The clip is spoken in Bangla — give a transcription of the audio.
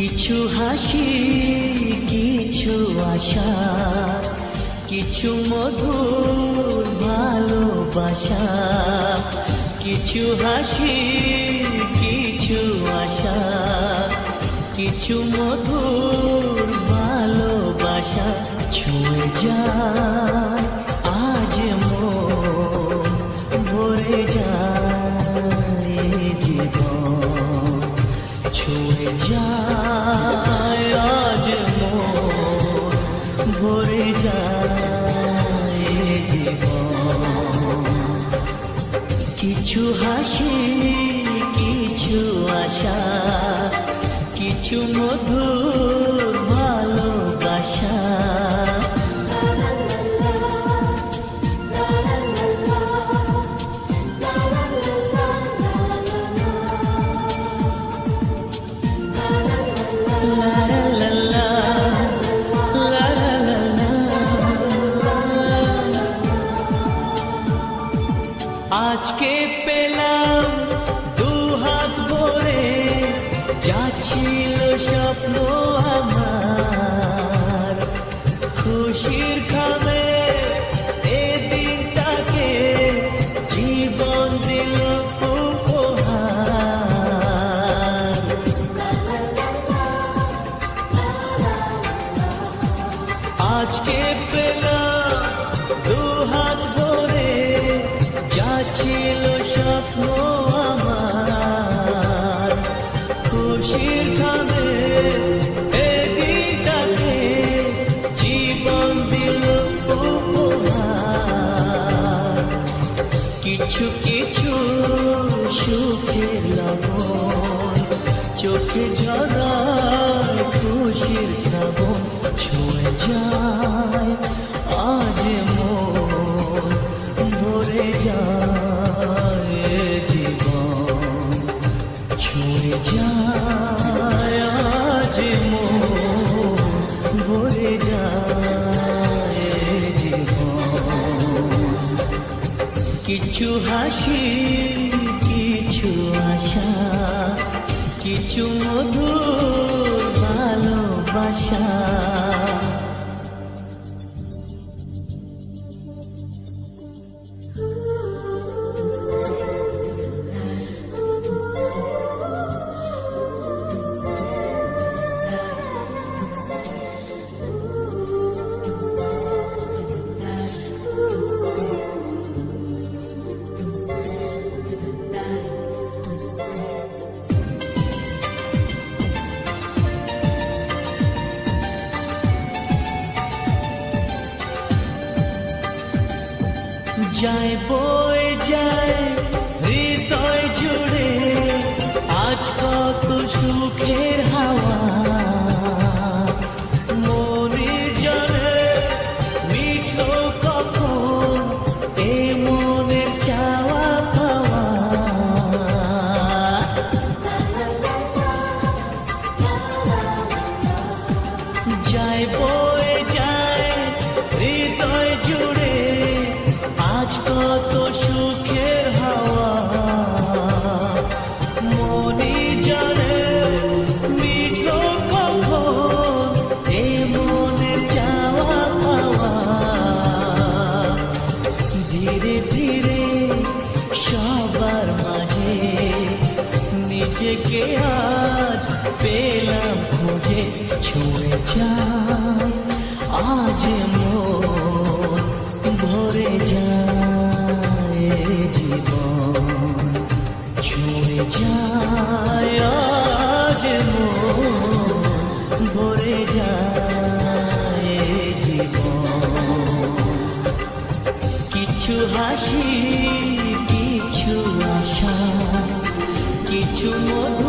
কিছু হাসি, কিছু আশা, কিছু মধুর ভালোবাসা। কিছু হাসি, কিছু আশা, কিছু মধুর ভালোবাসা। ছুঁয়ে যায় আজ মন, ভরে যায় জীবন। ছুঁয়ে যায় আজ মন, ভরে যায় জীবন। কিছু হাসি, কিছু আশা, কিছু মধুর ভালোবাসা। আজকে পেলাম দুহাত ভরে, যা ছিল স্বপ্ন আমার। খুশির খামে এ দিনটাকে জীবন দিল উপহার। আজকে পেলাম দুহাত ভরে, যা ছিল স্বপ্ন আমার। খুশির খামে এ দিনটাকে জীবন দিল উপহার। কিছু কিছু সুখের লবণ, চোখে ঝরায় খুশির শ্রাবণ। ছুঁয়ে যায় আজ মন, ভরে যায় জীবন। ছুঁয়ে যায় আজ মন, ভরে যায় জীবন। কিছু হাসি, কিছু আশা, কিছু মধুর ভালোবাসা। যায় বয়ে যায় হৃদয় জুড়ে আজ কত সুখের হাওয়া। মনে জানে মিঠো কখন এ মনের চাওয়া পাওয়া। যায় বয়ে যায় হৃদয় জুড়ে আজ কত সুখের হাওয়া। মনে জানে মিঠো কখন এ মনের চাওয়া পাওয়া। ধীরে ধীরে সবার মাঝে নিজেকে আজ পেলাম খুঁজে। ছুঁয়ে যায় আজ মন, ভরে যায় জীবন। ছুঁয়ে যায় আজ মন, ভরে যায় জীবন। কিছু হাসি, কিছু আশা, কিছু মধুর